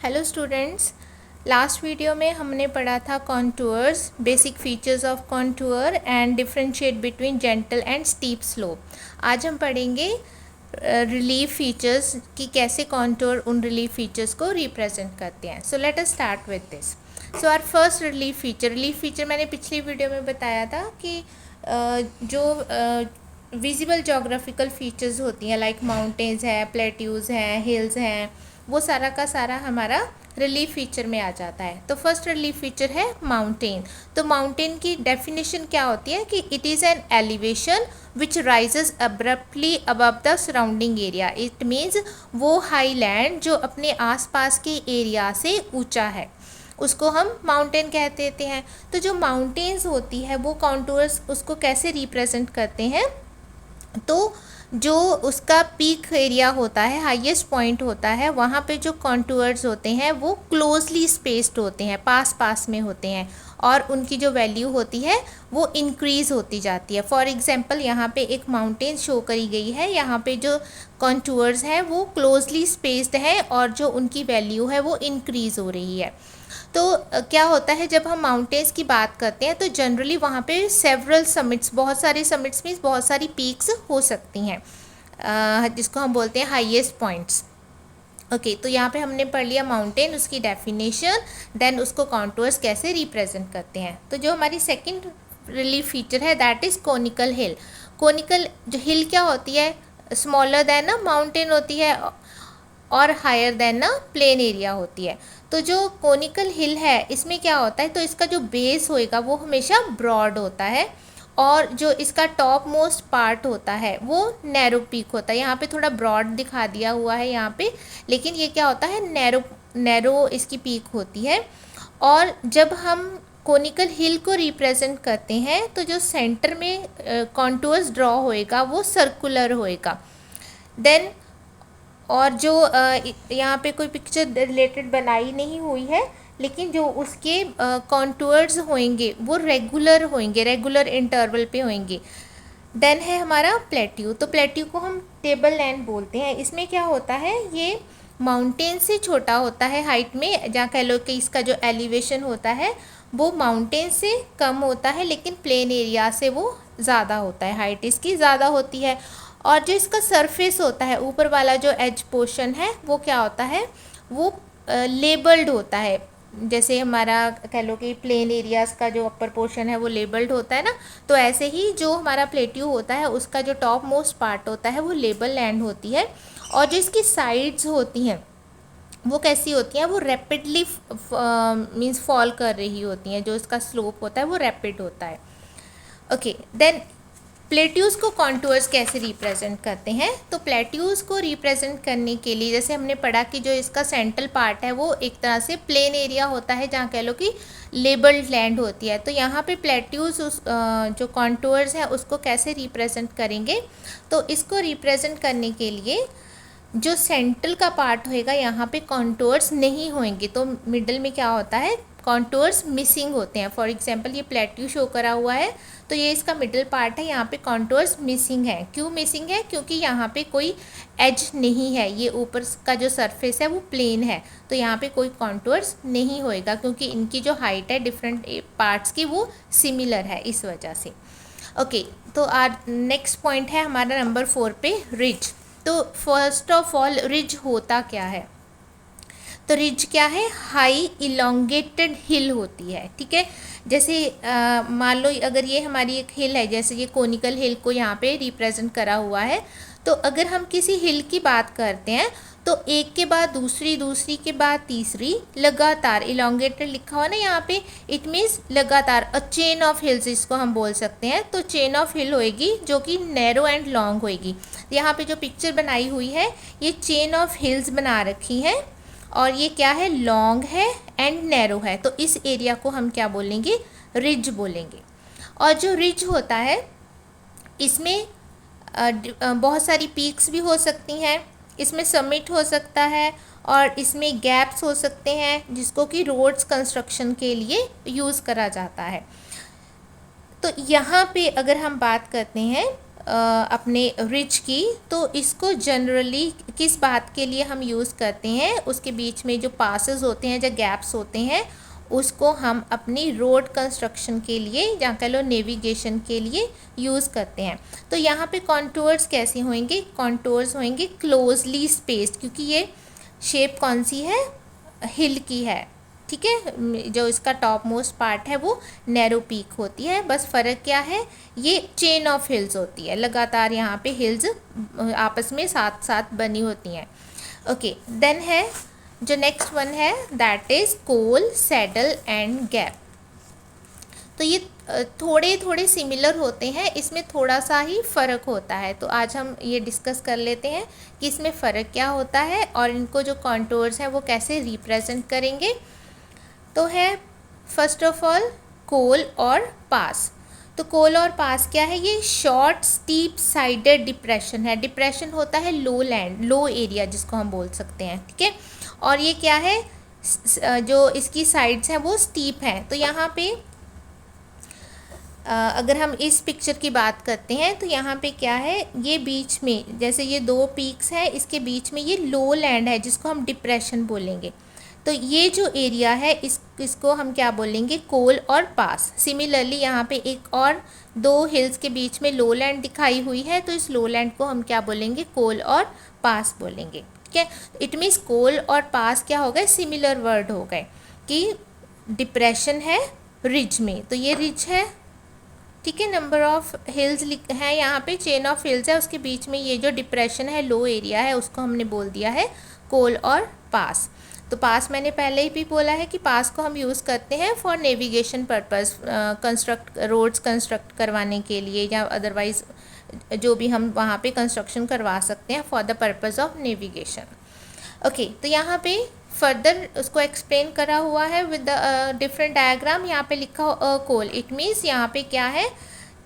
Hello students, last video में हमने पढ़ा था contours, basic features of contour and differentiate between gentle and steep slope. आज हम पढ़ेंगे रिलीफ फीचर्स कि कैसे कॉन्टूर उन रिलीफ फीचर्स को रिप्रेजेंट करते हैं। So let us start with this. So our first relief feature मैंने पिछली वीडियो में बताया था कि जो विजिबल जोग्राफिकल फीचर्स होती हैं लाइक माउंटेन्स है, प्लेट्यूज़ हैं, हिल्स हैं, वो सारा का सारा हमारा रिलीफ फीचर में आ जाता है। तो फर्स्ट रिलीफ फीचर है माउंटेन। तो माउंटेन की डेफिनेशन क्या होती है कि it is an elevation which rises abruptly above the surrounding area. It means वो हाई लैंड जो अपने आसपास के एरिया से ऊंचा है, उसको हम माउंटेन कह देते हैं। तो जो माउंटेन्स होती है वो कॉन्टूर्स उसको कैसे रिप्रेजेंट करते हैं, तो जो उसका पीक एरिया होता है, हाईएस्ट पॉइंट होता है, वहाँ पे जो कॉन्टूर्स होते हैं वो क्लोजली स्पेस्ड होते हैं, पास पास में होते हैं, और उनकी जो वैल्यू होती है वो इंक्रीज़ होती जाती है। फॉर एग्जांपल यहाँ पे एक माउंटेन शो करी गई है, यहाँ पे जो कॉन्टूर्स हैं वो क्लोजली स्पेस्ड हैं और जो उनकी वैल्यू है वो इंक्रीज़ हो रही है। तो क्या होता है, जब हम माउंटेन्स की बात करते हैं तो जनरली वहाँ पे सेवरल समिट्स, बहुत सारे समिट्स मीन्स बहुत सारी पीक्स हो सकती हैं, जिसको हम बोलते हैं हाईएस्ट पॉइंट्स। ओके, तो यहाँ पे हमने पढ़ लिया माउंटेन, उसकी डेफिनेशन, देन उसको कॉन्टूर्स कैसे रिप्रेजेंट करते हैं। तो जो हमारी सेकंड रिलीफ फीचर है that is conical hill. Conical जो हिल क्या होती है, स्मॉलर देन अ माउंटेन होती है और हायर देन अ प्लेन एरिया होती है। तो जो कोनिकल हिल है इसमें क्या होता है, तो इसका जो बेस होएगा वो हमेशा ब्रॉड होता है और जो इसका टॉप मोस्ट पार्ट होता है वो नैरो पीक होता है। यहाँ पे थोड़ा ब्रॉड दिखा दिया हुआ है यहाँ पे, लेकिन ये क्या होता है, नैरो इसकी पीक होती है। और जब हम कोनिकल हिल को रिप्रेजेंट करते हैं तो जो सेंटर में कॉन्टूर्स ड्रॉ होएगा वो सर्कुलर होएगा। देन और जो यहाँ पे कोई पिक्चर रिलेटेड बनाई नहीं हुई है, लेकिन जो उसके कॉन्टूर्स होंगे वो रेगुलर होंगे, रेगुलर इंटरवल पे होंगे। देन है हमारा प्लेट्यू। तो प्लेट्यू को हम टेबल लैंड बोलते हैं। इसमें क्या होता है, ये माउंटेन से छोटा होता है हाइट में, जहाँ कह लो कि इसका जो एलिवेशन होता है वो माउंटेन से कम होता है, लेकिन प्लेन एरिया से वो ज़्यादा होता है, हाइट इसकी ज़्यादा होती है। और जो इसका सरफेस होता है, ऊपर वाला जो एज पोर्शन है वो क्या होता है, वो लेबल्ड होता है। जैसे हमारा कह लो कि प्लेन एरियाज़ का जो अपर पोर्शन है वो लेबल्ड होता है ना, तो ऐसे ही जो हमारा प्लेट्यू होता है उसका जो टॉप मोस्ट पार्ट होता है वो लेबल लैंड होती है। और जो इसकी साइड्स होती हैं वो कैसी होती हैं, वो रैपिडली मीन्स फॉल कर रही होती हैं, जो इसका स्लोप होता है वो रैपिड होता है। ओके, देन प्लेट्यूज़ को कॉन्टूर्स कैसे रिप्रेजेंट करते हैं। तो प्लेट्यूज़ को रिप्रेजेंट करने के लिए जैसे हमने पढ़ा कि जो इसका सेंट्रल पार्ट है वो एक तरह से प्लेन एरिया होता है, जहाँ कह लो कि लेबल्ड लैंड होती है। तो यहाँ पे प्लेट्यूज़ उस जो कॉन्टूर्स हैं उसको कैसे रिप्रेजेंट करेंगे, तो इसको रिप्रेजेंट करने के लिए जो सेंट्रल का पार्ट होएगा यहाँ पे कॉन्टूर्स नहीं होंगे, तो मिडल में क्या होता है, कॉन्टूर्स मिसिंग होते हैं। फॉर एग्जांपल ये प्लेट्यू शो करा हुआ है, तो ये इसका मिडिल पार्ट है, यहाँ पे कॉन्टूर्स मिसिंग है। क्यों मिसिंग है, क्योंकि यहाँ पे कोई एज नहीं है, ये ऊपर का जो सरफेस है वो प्लेन है, तो यहाँ पे कोई कॉन्टूर्स नहीं होएगा, क्योंकि इनकी जो हाइट है डिफरेंट पार्ट्स की वो सिमिलर है इस वजह से। ओके, तो आज नेक्स्ट पॉइंट है हमारा नंबर 4 पे, रिज। तो फर्स्ट ऑफ ऑल रिज होता क्या है, तो रिज क्या है, हाई इलोंगेटेड हिल होती है। ठीक है, जैसे मान लो अगर ये हमारी एक हिल है, जैसे ये कोनिकल हिल को यहाँ पे रिप्रेजेंट करा हुआ है, तो अगर हम किसी हिल की बात करते हैं तो एक के बाद दूसरी, दूसरी के बाद तीसरी, लगातार इलोंगेटेड लिखा हुआ ना यहाँ पे, इट मीन्स लगातार, अ चेन ऑफ हिल्स इसको हम बोल सकते हैं। तो चेन ऑफ हिल होएगी जो कि नैरो एंड लॉन्ग होएगी। यहाँ पे जो पिक्चर बनाई हुई है ये चेन ऑफ हिल्स बना रखी है, और ये क्या है, लॉन्ग है एंड नैरो है, तो इस एरिया को हम क्या बोलेंगे, रिज बोलेंगे। और जो रिज होता है इसमें बहुत सारी पीक्स भी हो सकती हैं, इसमें समिट हो सकता है, और इसमें गैप्स हो सकते हैं जिसको कि रोड्स कंस्ट्रक्शन के लिए यूज़ करा जाता है। तो यहाँ पे अगर हम बात करते हैं अपने रिज की, तो इसको जनरली किस बात के लिए हम यूज़ करते हैं, उसके बीच में जो पासेस होते हैं, जो गैप्स होते हैं, उसको हम अपनी रोड कंस्ट्रक्शन के लिए या कह लो नेविगेशन के लिए यूज़ करते हैं। तो यहाँ पे कॉन्टूर्स कैसे होंगे, कॉन्टूर्स होंगे क्लोजली स्पेस्ड, क्योंकि ये शेप कौन सी है, हिल की है, ठीक है। जो इसका टॉप मोस्ट पार्ट है वो नैरो पीक होती है, बस फ़र्क क्या है, ये चेन ऑफ हिल्स होती है, लगातार यहाँ पे हिल्स आपस में साथ साथ बनी होती हैं। ओके, देन है जो नेक्स्ट वन है, that is col, saddle and gap. तो ये थोड़े थोड़े सिमिलर होते हैं, इसमें थोड़ा सा ही फ़र्क होता है। तो आज हम ये डिस्कस कर लेते हैं कि इसमें फ़र्क क्या होता है और इनको जो कॉन्टूर्स हैं वो कैसे रिप्रेजेंट करेंगे। तो है फर्स्ट ऑफ ऑल कोल और पास। तो कोल और पास क्या है, ये शॉर्ट स्टीप साइडेड डिप्रेशन है। डिप्रेशन होता है लो लैंड, लो एरिया जिसको हम बोल सकते हैं, ठीक है। और ये क्या है, जो इसकी साइड्स हैं वो स्टीप हैं। तो यहाँ पे अगर हम इस पिक्चर की बात करते हैं तो यहाँ पे क्या है, ये बीच में जैसे ये दो पीक्स हैं, इसके बीच में ये लो लैंड है जिसको हम डिप्रेशन बोलेंगे। तो ये जो एरिया है इसको हम क्या बोलेंगे, कोल और पास। सिमिलरली यहाँ पे एक और दो हिल्स के बीच में लो लैंड दिखाई हुई है, तो इस लो लैंड को हम क्या बोलेंगे, कोल और पास बोलेंगे, ठीक है। इट मीन्स कोल और पास क्या हो गए, सिमिलर वर्ड हो गए कि डिप्रेशन है रिज में, तो ये रिज है, ठीक है। नंबर ऑफ हिल्स है यहाँ पे, चेन ऑफ हिल्स है, उसके बीच में ये जो डिप्रेशन है, लो एरिया है, उसको हमने बोल दिया है कोल और पास। तो पास मैंने पहले ही भी बोला है कि पास को हम यूज़ करते हैं for navigation purpose, roads construct करवाने के लिए, या अदरवाइज जो भी हम वहाँ पे कंस्ट्रक्शन करवा सकते हैं for the purpose of navigation. Okay, तो यहाँ पे फर्दर उसको एक्सप्लेन करा हुआ है विद डिफरेंट डायग्राम। यहाँ पे लिखा हो कोल, इट मीन्स यहाँ पे क्या है,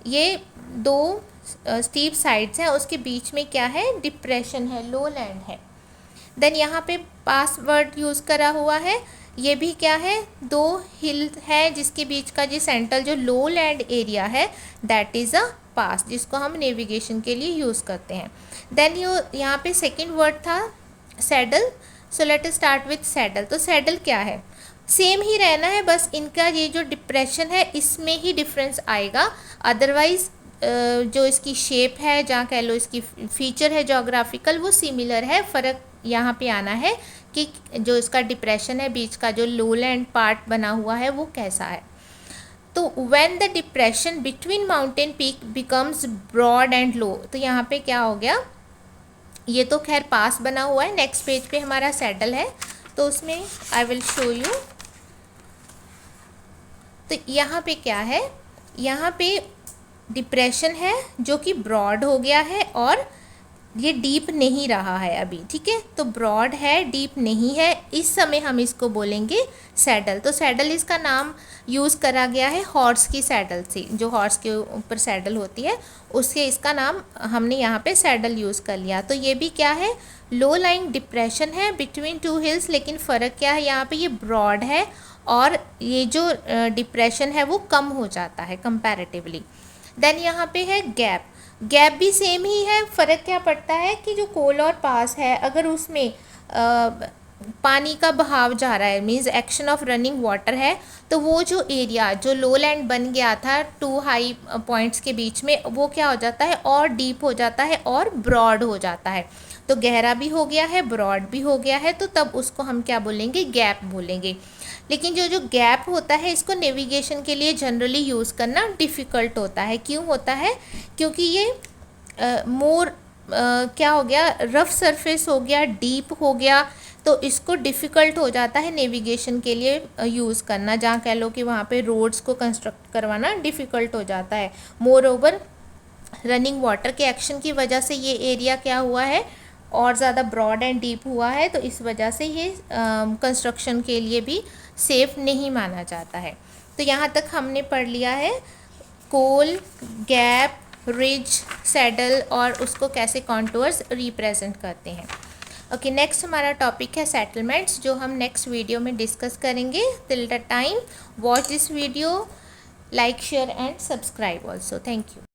ये दो स्टीप साइड्स हैं, उसके बीच में क्या है, डिप्रेशन है, लो लैंड है। देन यहाँ पे पास वर्ड यूज़ करा हुआ है, ये भी क्या है, दो हिल है जिसके बीच का जो सेंट्रल जो लो लैंड एरिया है, दैट इज़ अ पास, जिसको हम नेविगेशन के लिए यूज़ करते हैं। देन यहाँ पे सेकेंड वर्ड था saddle. So let start with saddle. तो सैडल क्या है, सेम ही रहना है, बस इनका ये जो डिप्रेशन है इसमें ही डिफरेंस आएगा, अदरवाइज जो इसकी शेप है, जहाँ कह लो इसकी फीचर है जोग्राफिकल, वो सिमिलर है। फ़र्क यहाँ पे आना है कि जो इसका डिप्रेशन है, बीच का जो लो लैंड पार्ट बना हुआ है वो कैसा है। तो when the depression between mountain peak becomes broad and low, तो यहाँ पे क्या हो गया, ये तो खैर पास बना हुआ है, नेक्स्ट पेज पे हमारा सैडल है, तो उसमें आई विल शो यू। तो यहाँ पे क्या है, यहाँ पे डिप्रेशन है जो कि ब्रॉड हो गया है और ये डीप नहीं रहा है अभी, ठीक है। तो ब्रॉड है, डीप नहीं है, इस समय हम इसको बोलेंगे सैडल। तो सैडल इसका नाम यूज़ करा गया है हॉर्स की सैडल से, जो हॉर्स के ऊपर सैडल होती है उससे इसका नाम हमने यहाँ पे सैडल यूज़ कर लिया। तो ये भी क्या है, लो लाइंग डिप्रेशन है बिटवीन टू हिल्स, लेकिन फ़र्क क्या है, यहाँ पे ये ब्रॉड है और ये जो डिप्रेशन है वो कम हो जाता है कंपैरेटिवली। देन यहाँ पे है गैप। गैप भी सेम ही है, फ़र्क क्या पड़ता है कि जो कोल और पास है, अगर उसमें पानी का बहाव जा रहा है, means action of running water है, तो वो जो एरिया जो लो लैंड बन गया था टू हाई पॉइंट्स के बीच में, वो क्या हो जाता है, और डीप हो जाता है और ब्रॉड हो जाता है। तो गहरा भी हो गया है, ब्रॉड भी हो गया है, तो तब उसको हम क्या बोलेंगे, गैप बोलेंगे। लेकिन जो गैप होता है, इसको नेविगेशन के लिए जनरली यूज़ करना डिफ़िकल्ट होता है। क्यों होता है, क्योंकि ये क्या हो गया, रफ़ सरफेस हो गया, डीप हो गया, तो इसको डिफ़िकल्ट हो जाता है नेविगेशन के लिए यूज़ करना, जहाँ कह लो कि वहाँ पे रोड्स को कंस्ट्रक्ट करवाना डिफ़िकल्ट हो जाता है। मोर ओवर रनिंग वाटर के एक्शन की वजह से ये एरिया क्या हुआ है, और ज़्यादा ब्रॉड एंड डीप हुआ है, तो इस वजह से ये कंस्ट्रक्शन के लिए भी सेफ़ नहीं माना जाता है। तो यहाँ तक हमने पढ़ लिया है कोल, गैप, रिज, सैडल और उसको कैसे कॉन्टूर्स रिप्रेजेंट करते हैं। ओके, नेक्स्ट हमारा टॉपिक है सेटलमेंट्स, जो हम नेक्स्ट वीडियो में डिस्कस करेंगे। Till the time watch this video, like, share and subscribe also. Thank you.